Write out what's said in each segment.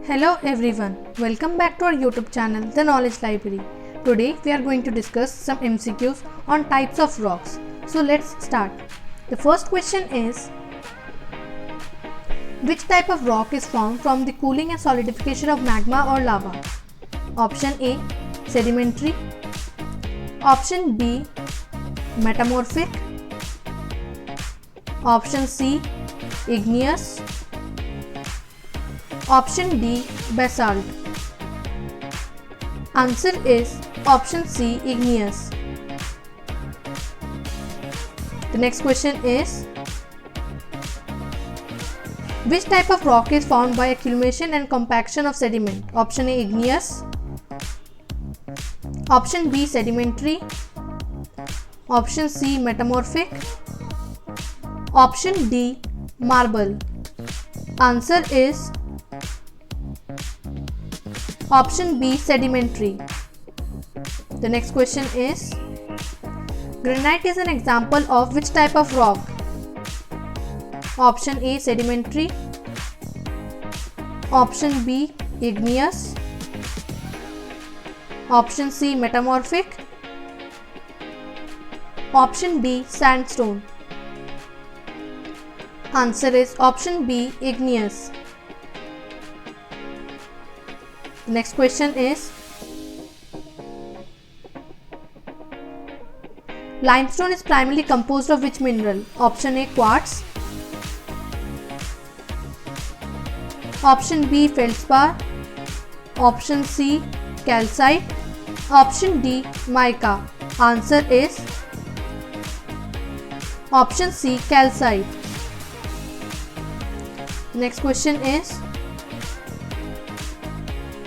Hello everyone, welcome back to our YouTube channel, The Knowledge Library. Today we are going to discuss some MCQs on types of rocks. So let's start. The first question is, which type of rock is formed from the cooling and solidification of magma or lava? Option A, sedimentary. Option B, metamorphic. Option C, igneous. Option D, basalt. Answer is option C, igneous. The next question is, which type of rock is formed by accumulation and compaction of sediment? Option A, igneous. Option B, sedimentary. Option C, metamorphic. Option D, marble. Answer is option B, sedimentary. The next question is, granite is an example of which type of rock? Option A, sedimentary. Option B, igneous. Option C, metamorphic. Option D, sandstone. Answer is option B, igneous. The next question is, limestone is primarily composed of which mineral? Option A, quartz. Option B, feldspar. Option C, calcite. Option D, mica. Answer is option C, calcite. Next question is,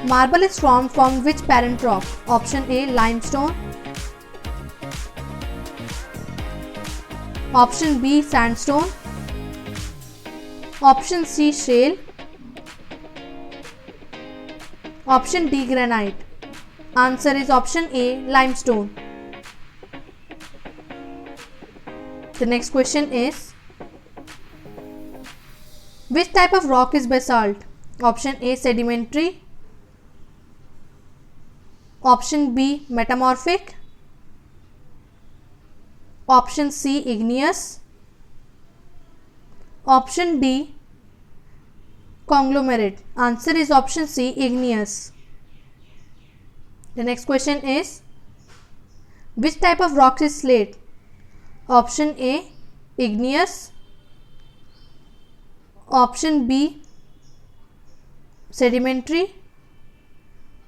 marble is formed from which parent rock? Option A, limestone. Option B, sandstone. Option C, shale. Option D, granite. Answer is option A, limestone. The next question is, which type of rock is basalt? Option A, sedimentary. Option B, metamorphic. Option C, igneous. Option D, conglomerate. Answer is option C, igneous. The next question is, which type of rock is slate? Option A, igneous. Option B, sedimentary.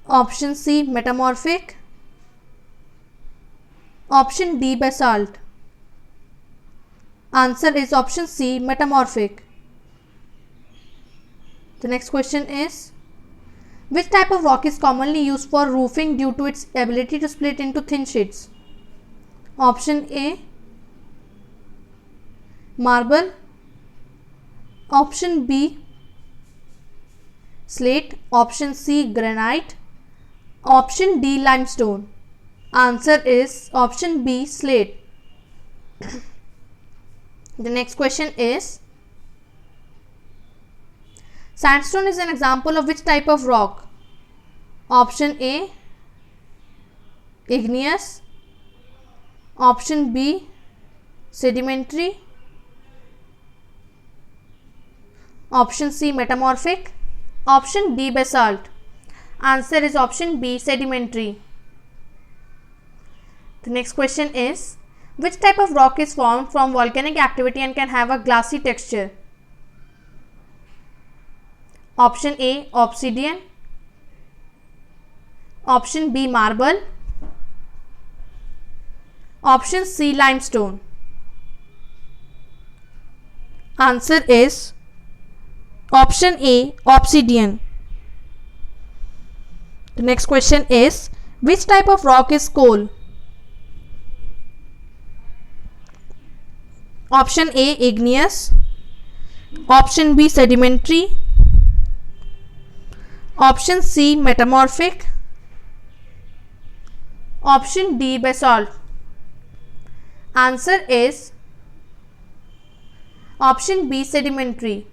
Option C, metamorphic. Option D, basalt. Answer is option C, metamorphic. The next question is, which type of rock is commonly used for roofing due to its ability to split into thin sheets? Option A, marble. Option B, slate. Option C, granite. Option D, limestone. Answer is option B, slate. The next question is, sandstone is an example of which type of rock? Option A, igneous. Option B, sedimentary. Option C, metamorphic. Option D, basalt. Answer is option B, sedimentary. The next question is, which type of rock is formed from volcanic activity and can have a glassy texture? Option A, obsidian. Option B, marble. Option C, limestone. Answer is option A, obsidian. The next question is, which type of rock is coal? Option A, igneous. Option B, sedimentary. Option C, metamorphic. Option D, basalt. Answer is option B, sedimentary.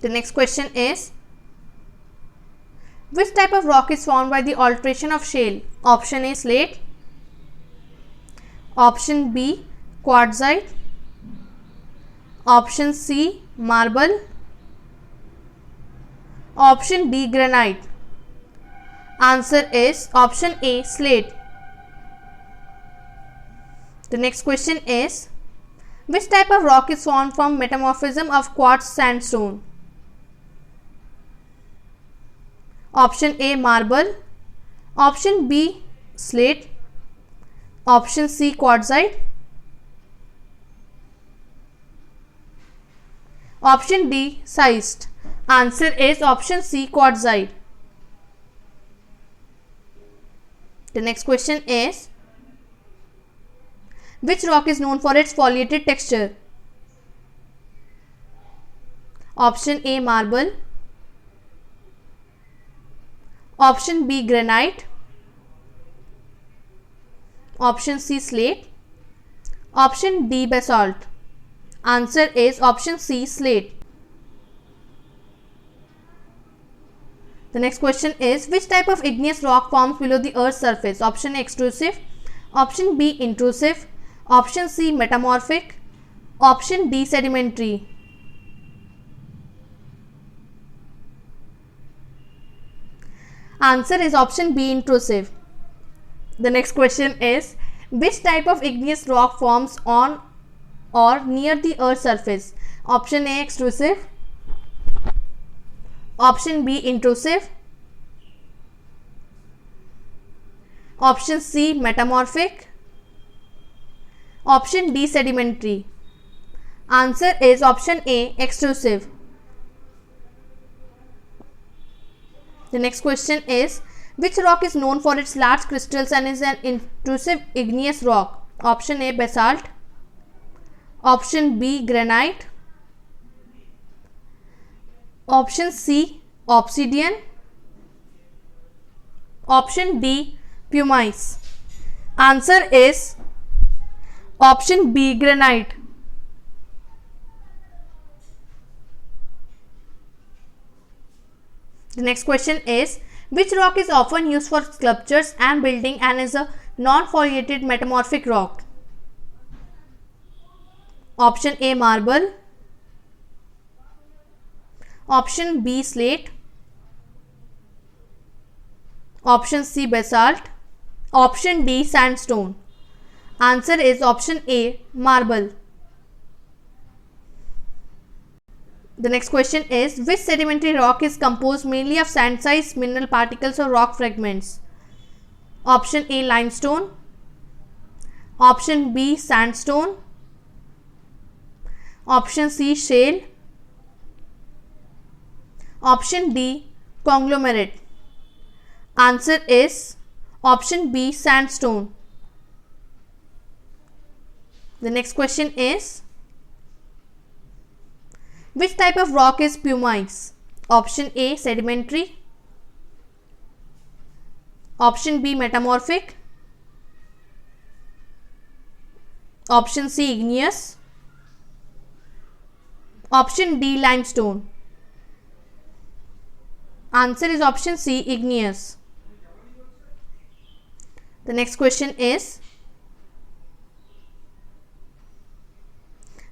The next question is, which type of rock is formed by the alteration of shale? Option A, slate. Option B, quartzite. Option C, marble. Option D, granite. Answer is option A, slate. The next question is, which type of rock is formed from metamorphism of quartz sandstone? Option A, marble. Option B, slate. Option C, quartzite. Option D, schist. Answer is option C, quartzite. The next question is, which rock is known for its foliated texture? Option A, marble. Option B, granite. Option C, slate. Option D, basalt. Answer is option C, slate. The next question is, which type of igneous rock forms below the Earth's surface? Option A, extrusive. Option B, intrusive. Option C, metamorphic. Option D, sedimentary. Answer is option B, intrusive. The next question is, which type of igneous rock forms on or near the Earth's surface? Option A, extrusive. Option B, intrusive. Option C, metamorphic. Option D, sedimentary. Answer is option A, extrusive. The next question is, which rock is known for its large crystals and is an intrusive igneous rock? Option A, basalt. Option B, granite. Option C, obsidian. Option D, pumice. Answer is option B, granite. The next question is, which rock is often used for sculptures and building and is a non-foliated metamorphic rock? Option A, marble. Option B, slate. Option C, basalt. Option D, sandstone. Answer is option A, marble. The next question is, which sedimentary rock is composed mainly of sand-sized mineral particles or rock fragments? Option A, limestone. Option B, sandstone. Option C, shale. Option D, conglomerate. Answer is option B, sandstone. The next question is, which type of rock is pumice? Option A, sedimentary. Option B, metamorphic. Option C, igneous. Option D, limestone. Answer is option C, igneous. The next question is,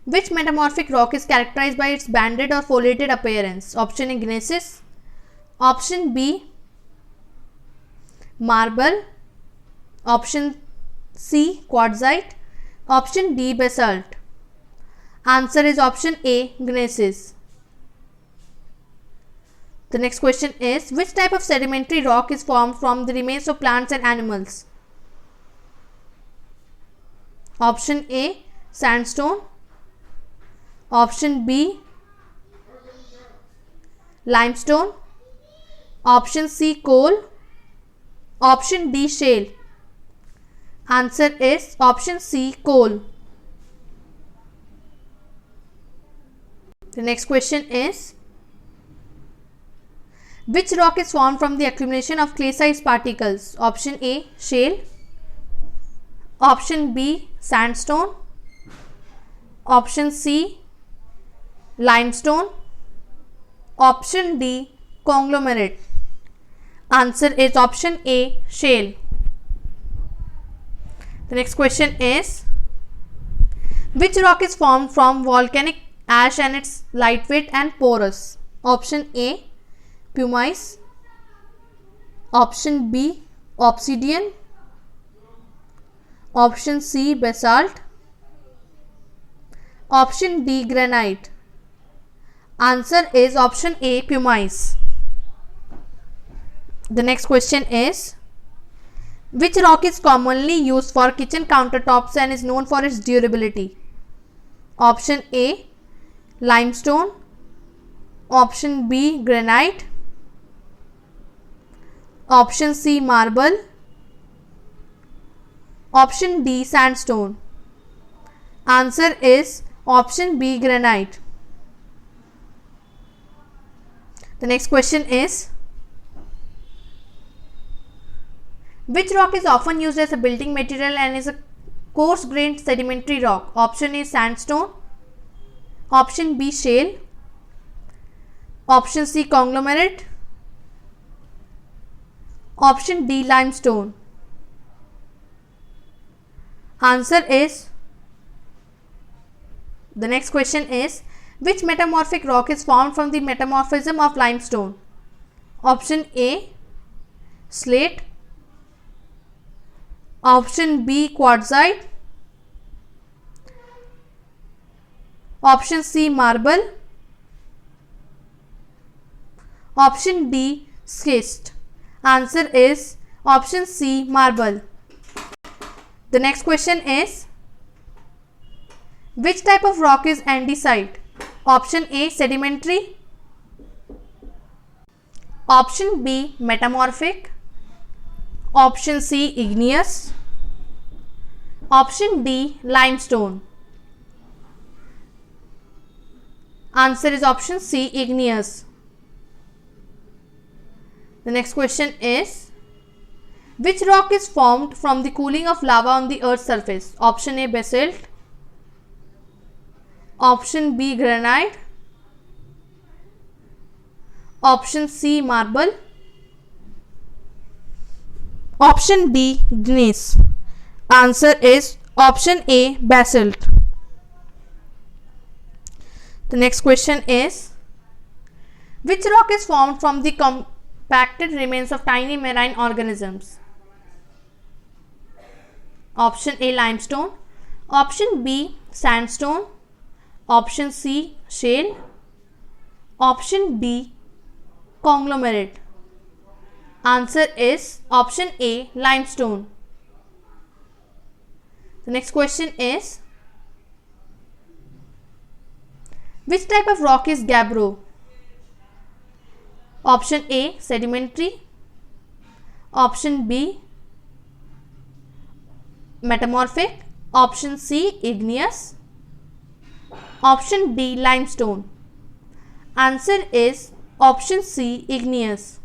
which metamorphic rock is characterized by its banded or foliated appearance? Option A, gneiss. Option B, marble. Option C, quartzite. Option D, basalt. Answer is option A, gneiss. The next question is, which type of sedimentary rock is formed from the remains of plants and animals? Option A, sandstone. Option B, limestone. Option C, coal. Option D, shale. Answer is option C, coal. The next question is, which rock is formed from the accumulation of clay-sized particles? Option A, shale. Option B, sandstone. Option C, limestone. Option D, conglomerate. Answer is option A, shale. The next question is, which rock is formed from volcanic ash and it's lightweight and porous? Option A, pumice. Option B, obsidian. Option C, basalt. Option D, granite. Answer is option A, pumice. The next question is, which rock is commonly used for kitchen countertops and is known for its durability? Option A, limestone. Option B, granite. Option C, marble. Option D, sandstone. Answer is option B, granite. The next question is, which rock is often used as a building material and is a coarse grained sedimentary rock? Option A, sandstone. Option B, shale. Option C, conglomerate. Option D, limestone. Answer is, the next question is, which metamorphic rock is formed from the metamorphism of limestone? Option A, slate. Option B, quartzite. Option C, marble. Option D, schist. Answer is option C, marble. The next question is, which type of rock is andesite? Option A, sedimentary. Option B, metamorphic. Option C, igneous. Option D, limestone. Answer is option C, igneous. The next question is, which rock is formed from the cooling of lava on the earth's surface? Option A, basalt. Option B, granite. Option C, marble. Option D, gneiss. Answer is option A, basalt. The next question is, which rock is formed from the compacted remains of tiny marine organisms? Option A, limestone. Option B, sandstone. Option C, shale. Option D, conglomerate. Answer is option A, limestone. The next question is, which type of rock is gabbro? Option A, sedimentary. Option B, metamorphic. Option C, igneous. Option D, limestone. Answer is option C, igneous.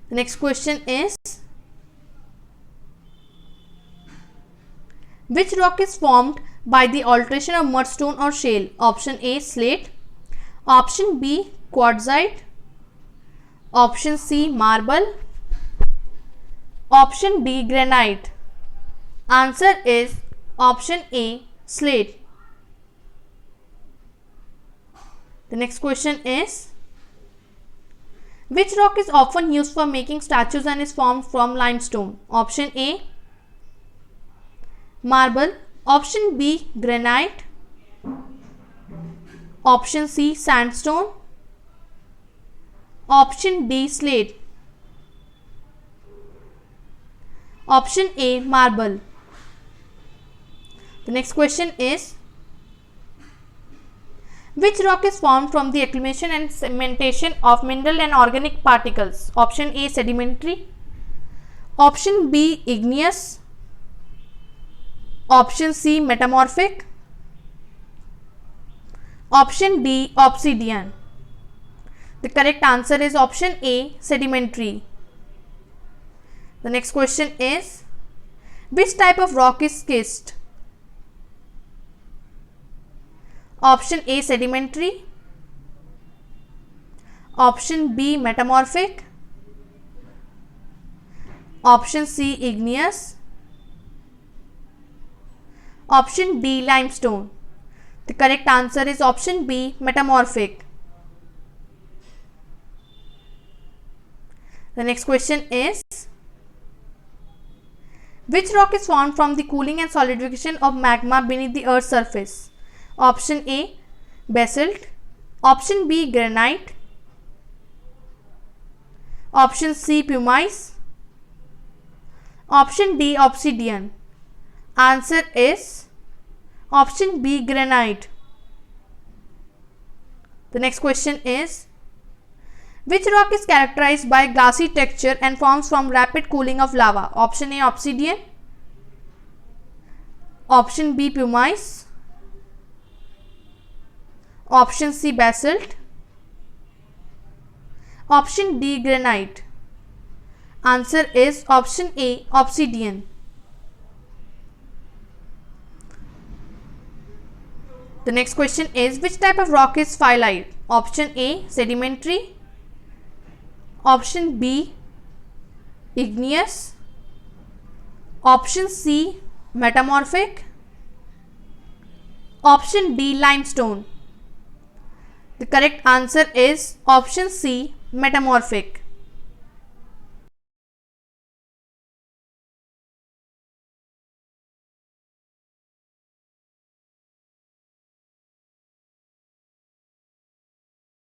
The next question is, which rock is formed by the alteration of mudstone or shale? Option A, slate. Option B, quartzite. Option C, marble. Option D, granite. Answer is option A, slate. The next question is, which rock is often used for making statues and is formed from limestone? Option A, marble. Option B, granite. Option C, sandstone. Option D, slate. Option A, marble. The next question is, which rock is formed from the accumulation and cementation of mineral and organic particles? Option A, sedimentary. Option B, igneous. Option C, metamorphic. Option D, obsidian. The correct answer is option A, sedimentary. The next question is, which type of rock is schist? Option A sedimentary. Option B metamorphic. Option C igneous. Option D limestone. The correct answer is option B metamorphic. The next question is, which rock is formed from the cooling and solidification of magma beneath the earth's surface? Option A basalt. Option B granite. Option C pumice. Option D obsidian. Answer is option B granite. The next question is, which rock is characterized by glassy texture and forms from rapid cooling of lava? Option A obsidian. Option B pumice. Option C basalt. Option D granite. Answer is option A obsidian. The next question is, which type of rock is phyllite? Option A sedimentary. Option B igneous. Option C metamorphic. Option D limestone. The correct answer is option C metamorphic.